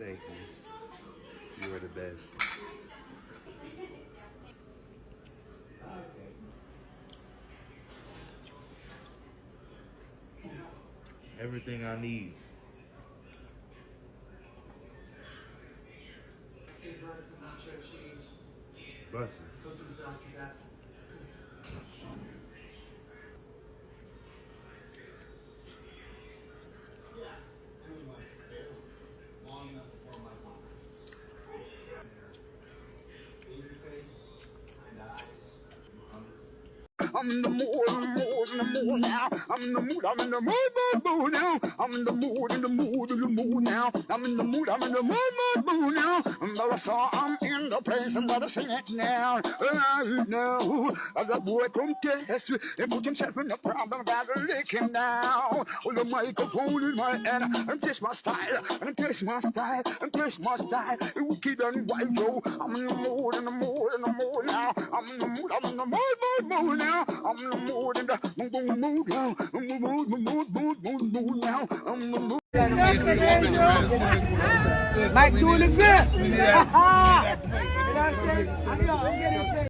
Thank you. You are the best. Everything I need. Bussin'. I'm in the mood, in the mood now. I'm in the mood, mood now. I'm in the mood, now. I'm in the mood now. But I saw I'm in the place and gotta sing it now. Right now, as a boy come test, and put himself in the problem, gotta lick him down. With the microphone in my hand, and taste my style, and taste my style, and taste my style. Wicked and wild, yo. I'm in the mood, now. I'm in the mood now. I'm in the mood, now. I'm in the mood now. I'm in the mood. Mike doing it good.